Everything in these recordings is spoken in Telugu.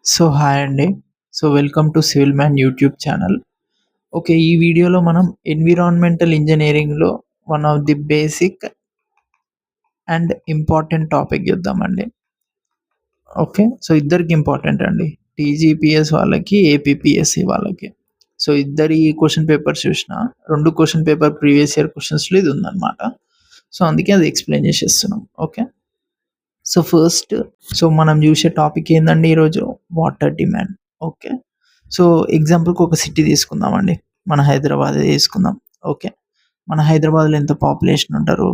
హాయ్ అండి. Welcome to civil man YouTube channel. Okay. ఈ వీడియోలో మనం ఎన్విరాన్మెంటల్ ఇంజినీరింగ్‌లో one of the basic and important topic చూద్దామండి. ఓకే. ఇద్దరికి ఇంపార్టెంట్ అండి. టీజీపీఎస్ వాళ్ళకి, ఏపీపీఎస్సీ వాళ్ళకి. ఇద్దరి క్వెషన్ పేపర్స్ చూసినా 2 క్వెషన్ పేపర్ ప్రీవియస్ ఇయర్ క్వెషన్స్‌లో ఇది ఉందన్నమాట. అందుకే అది ఎక్స్‌ప్లెయిన్ చేసేస్తున్నాం. ఓకే. ఫస్ట్ మనం చూసే టాపిక్ ఏందండి ఈరోజు? Water demand. ఓకే. సో, ఎగ్జాంపుల్‌కి ఒక సిటీ తీసుకుందామండి. మన హైదరాబాదే తీసుకుందాం. ఓకే. మన హైదరాబాద్‌లో ఎంత పాపులేషన్ ఉంటారు?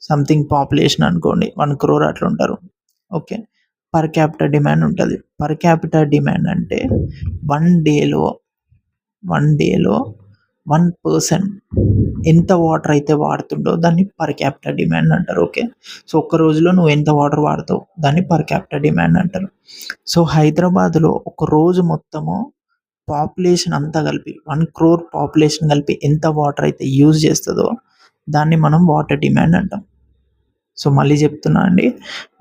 సంథింగ్ పాపులేషన్ అనుకోండి 1,00,00,000 అట్లుంటారు. ఓకే. పర్ క్యాపిటా డిమాండ్ ఉంటది. పర్ క్యాపిటా డిమాండ్ అంటే 1 డేలో 1 డేలో 1 పర్సన్ ఎంత వాటర్ అయితే వాడుతుండో దాన్ని పర్ క్యాపిటా డిమాండ్ అంటారు. ఓకే. ఒక్క రోజులో నువ్వు ఎంత వాటర్ వాడతావు దాన్ని పర్ క్యాపిటా డిమాండ్ అంటారు. హైదరాబాద్‌లో ఒక రోజు మొత్తము పాపులేషన్ అంతా కలిపి 1,00,00,000 పాపులేషన్ కలిపి ఎంత వాటర్ అయితే యూజ్ చేస్తదో దాన్ని మనం వాటర్ డిమాండ్ అంటాం. మళ్ళీ చెప్తున్నా అండి.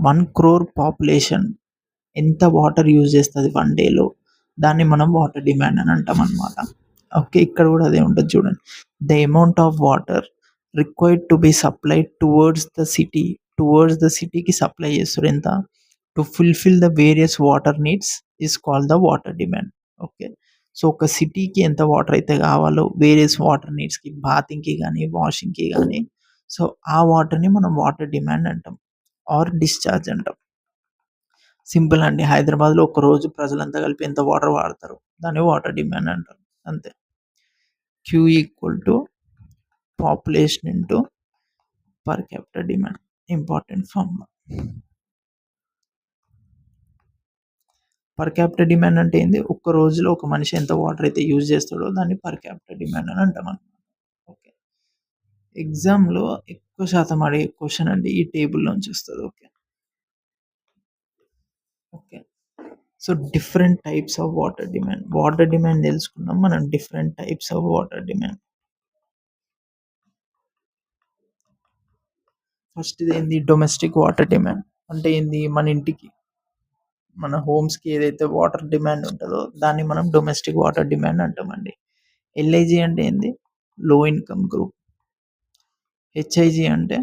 1,00,00,000 పాపులేషన్ ఎంత వాటర్ యూజ్ చేస్తది 1 డేలో దాన్ని మనం వాటర్ డిమాండ్ అని అంటామనమాట. ఓకే. ఇక్కడ కూడా అదే ఉంటది చూడండి. The amount of water required to be supplied towards the సిటీకి సప్లై చేస్తుర్రు ఎంత? To fulfil the various water needs is called the water demand. Okay. ఒక సిటీకి ఎంత వాటర్ అయితే కావాలో వేరియస్ వాటర్ నీడ్స్‌కి బాతింగ్‌కి గానీ, వాషింగ్‌కి గానీ ఆ వాటర్‌ని మనం వాటర్ డిమాండ్ అంటాం. ఆర్ డిశ్చార్జ్ అంటాం. సింపుల్ అండి. హైదరాబాద్‌లో ఒక రోజు ప్రజలంతా కలిపి ఎంత వాటర్ వాడతారు దాన్ని వాటర్ డిమాండ్ అంటారు. అంతే. Q equal to population into per capita demand. Important formula. Per capita demand అంటే ఏంది? ఒక్క రోజులో ఒక మనిషి ఎంత వాటర్ అయితే యూజ్ చేస్తాడో దాన్ని పర్ క్యాపిటా డిమాండ్ అని అంటామన్నమాట. ఓకే. ఎగ్జామ్‌లో ఎక్కువ శాతం అడిగే క్వెషన్ అండి ఈ టేబుల్‌లోంచి వస్తది. Okay. Okay. Different types of water demand. Water demand తెలుసుకున్నాం మనం. Different types of water demand. ఫస్ట్‌ది ఏంది? Domestic water demand. అంటే ఏంది? మన హోమ్స్‌కి ఏదైతే వాటర్ డిమాండ్ ఉంటదో దాన్ని మనం డొమెస్టిక్ వాటర్ డిమాండ్ అంటామండి. ఎల్ఐజీ అంటే ఏంది? లో ఇన్‌కమ్ గ్రూప్. హెచ్ఐజీ అంటే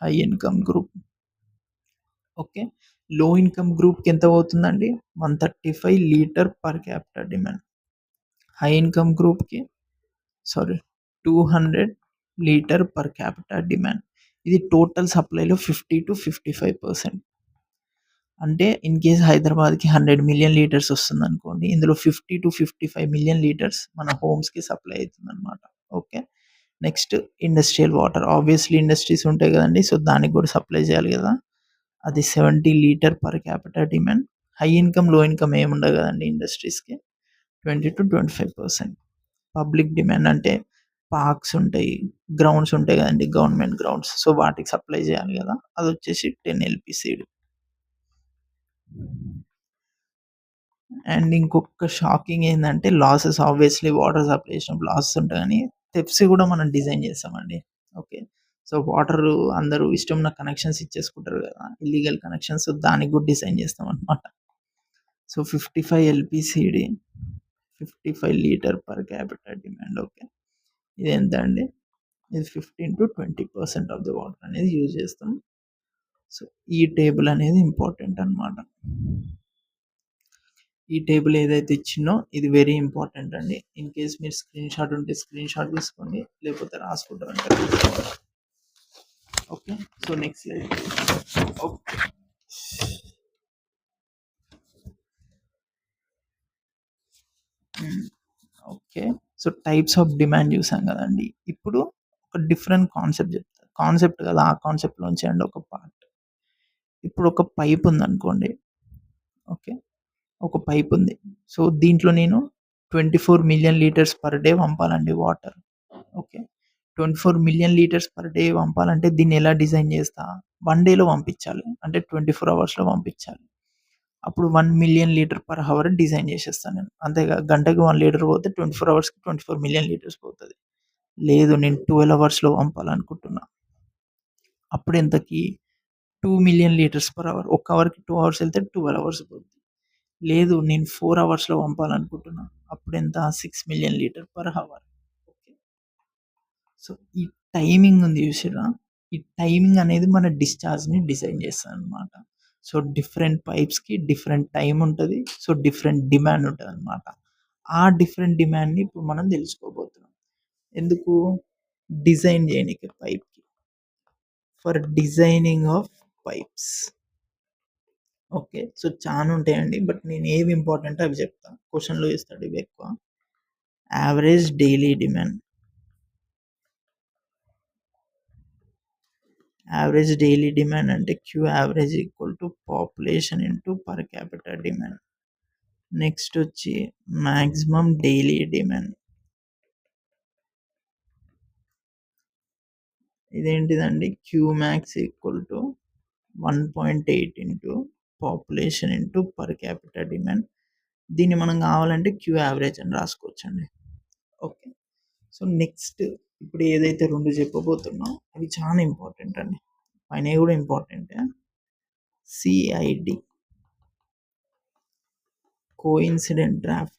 హై ఇన్‌కమ్ గ్రూప్. ఓకే. లో ఇన్‌కమ్ గ్రూప్‌కి ఎంత పోతుందండి? 135 litre per capita demand. High income గ్రూప్‌కి 200 లీటర్ పర్ క్యాపిటా డిమాండ్. ఇది టోటల్ సప్లైలో 50-55%. అంటే ఇన్ కేస్ హైదరాబాద్‌కి 100 మిలియన్ లీటర్స్ వస్తుందనుకోండి. ఇందులో 50-55 మిలియన్ లీటర్స్ మన హోమ్స్‌కి సప్లై అయితుందనమాట. Okay. Next industrial water. Obviously industries ఉంటాయి కదండీ! దానికి కూడా సప్లై చేయాలి కదా! అది 70 litre per capita demand. High income, low income ఏముండదు కదండీ ఇండస్ట్రీస్‌కి. 20-25%. పబ్లిక్ డిమాండ్ అంటే పార్క్స్ ఉంటాయి, గ్రౌండ్స్ ఉంటాయి కదండీ! Government grounds. వాటికి సప్లై చేయాలి కదా! అదొచ్చేసి 10 ఎల్‌పిసిడి. అండ్ ఇంకొక షాకింగ్ ఏందంటే లాసెస్. ఆబ్వియస్‌లీ వాటర్ సప్లై చేసినప్పుడు లాసెస్ ఉంటాయి గానీ, పెప్సీ కూడా మనం డిజైన్ చేస్తామండి. ఓకే. వాటరు అందరూ ఇష్టం ఉన్న కనెక్షన్స్ ఇచ్చేసుకుంటారు కదా! Illegal connections. దానికి కూడా డిజైన్ చేస్తామనమాట. 55 LPCD, 55 litre per capita demand. Okay. ఇది ఎంత అండి? ఇది 15-20% ఆఫ్ ది వాటర్ అనేది యూజ్ చేస్తాం. ఈ టేబుల్ అనేది ఇంపార్టెంట్ అన్నమాట. ఈ టేబుల్ ఏదైతే ఇచ్చిందో ఇది వెరీ ఇంపార్టెంట్ అండి. ఇన్ కేస్ మీరు స్క్రీన్ షాట్ ఉంటే స్క్రీన్ షాట్ తీసుకోండి. లేకపోతే రాసుకుంటారంటే okay. Next slide. Okay. Okay. Types of demand చూసాం కదండీ! ఇప్పుడు ఒక డిఫరెంట్ కాన్సెప్ట్ చెప్తా. కాన్సెప్ట్ కాదు, ఆ కాన్సెప్ట్‌లోంచి అండి ఒక పార్ట్. ఇప్పుడు ఒక పైప్ ఉందనుకోండి. ఓకే. ఒక పైప్ ఉంది. దీంట్లో నేను 24 మిలియన్ లీటర్స్ పర్ డే పంపాలండి water. Okay. 24 million litres per day పంపాలంటే దీన్ని ఎలా డిజైన్ చేస్తా? 1 డేలో పంపించాలి. అంటే 24 అవర్స్‌లో పంపించాలి. అప్పుడు 1 million litre per hour design చేసేస్తాను నేను. అంతేగా గంటకి 1 లీటర్ పోతే 24 అవర్స్‌కి 24 మిలియన్ లీటర్స్ పోతది. లేదు నేను 12 అవర్స్‌లో పంపాలనుకుంటున్నా. అప్పుడు ఎంతకి 2 మిలియన్ లీటర్స్ పర్ అవర్. ఒక అవర్‌కి 2 అవర్స్ ఎళ్తే 12 అవర్స్ పోద్ది. లేదు నేను 4 అవర్స్‌లో పంపాలనుకుంటున్నా. అప్పుడెంత 6 million litre per hour. Okay. So, ఈ టైమింగ్ ఉంది చూసిర్రా? ఈ టైమింగ్ అనేది మన డిశ్చార్జ్‌ని డిసైడ్ చేస్తదనమాట. సో, డిఫరెంట్ పైప్స్‌కి డిఫరెంట్ టైమ్ ఉంటది. సో, డిఫరెంట్ డిమాండ్ ఉంటదనమాట. ఆ డిఫరెంట్ డిమాండ్‌ని ఇప్పుడు మనం తెలుసుకోబోతున్నాం. ఎందుకు? డిజైన్ చేయనీకి పైప్‌కి. For designing of pipes. Okay. So, చానుంటాయండి. బట్ నేను ఏవి ఇంపార్టెంటో అవి చెప్తా. క్వెషన్‌లో ఇస్తాడు ఇవెక్కువ. Average daily demand. Average daily demand అంటే Q average equal to population into per capita demand. Next వచ్చి మాక్సిమం డైలీ డిమాండ్. ఇదేంటిదండి? Q max equal to 1.8 into population into per capita demand. దీన్ని మనం కావాలంటే క్యూ యావరేజ్ అని రాసుకోవచ్చండి. ఓకే. సో, నెక్స్ట్ ఇప్పుడు ఏదైతే 2 చెప్పబోతున్నా అవి చాలా ఇంపార్టెంట్ అండి. పైనయి కూడా ఇంపార్టెంటే. CID coincident draft.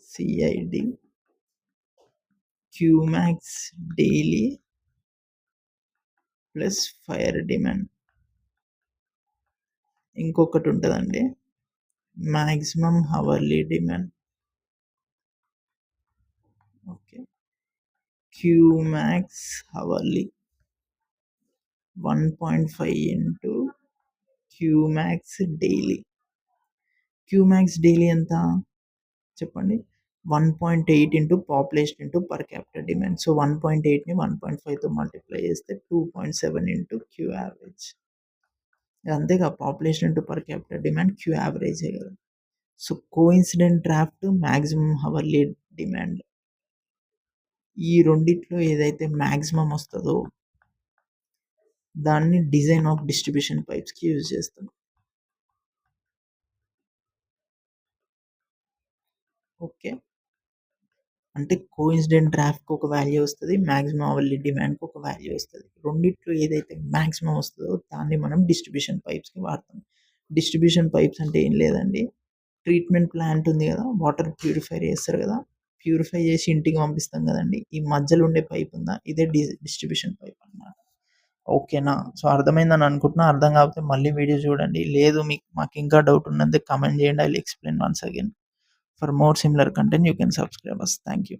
CID Q max daily plus fire demand. ఇంకొకటి ఉంటదండి maximum hourly demand. Okay. Q max hourly 1.5 into Q max daily. Q max daily ఎంత చెప్పండి? 1.8 into population into per capital demand. So, 1.8ని 1.5తో మల్టిప్లై చేస్తే 2.7 ఇంటూ క్యూ యావరేజ్. అంతేగా population into per capital demand Q యావరేజే కదా. So, coincident draft maximum hourly demand. ఈ రెండిట్లో ఏదైతే మాక్సిమం వస్తుందో దాన్ని డిజైన్ ఆఫ్ డిస్ట్రిబ్యూషన్ పైప్స్కి యూజ్ చేస్తాం. ఓకే. అంటే కోఇన్సిడెంట్ డ్రాఫ్ట్‌కి ఒక వాల్యూ వస్తది. మాక్సిమం అవర్లీ డిమాండ్‌కి ఒక వాల్యూ వస్తది. రెండిట్లో ఏదైతే మాక్సిమం వస్తదో దాన్ని మనం డిస్ట్రిబ్యూషన్ పైప్స్‌కి వాడతాం. డిస్ట్రిబ్యూషన్ పైప్స్ అంటే ఏం లేదండి. ట్రీట్మెంట్ ప్లాంట్ ఉంది కదా! వాటర్ ప్యూరిఫైర్ చేస్తారు కదా! ప్యూరిఫై చేసి ఇంటికి పంపిస్తాం కదండీ! ఈ మధ్యలో ఉండే పైప్ ఉందా? ఇదే డిస్ట్రిబ్యూషన్ పైప్ అన్నమాట. ఓకేనా? సో, అర్థమైందని అనుకుంటున్నా. అర్థం కాకపోతే మళ్ళీ వీడియో చూడండి. లేదు మాకింకా డౌట్ ఉన్నంటే కామెంట్ చేయండి. I will explain once again. For more similar content, you can subscribe us. Thank you.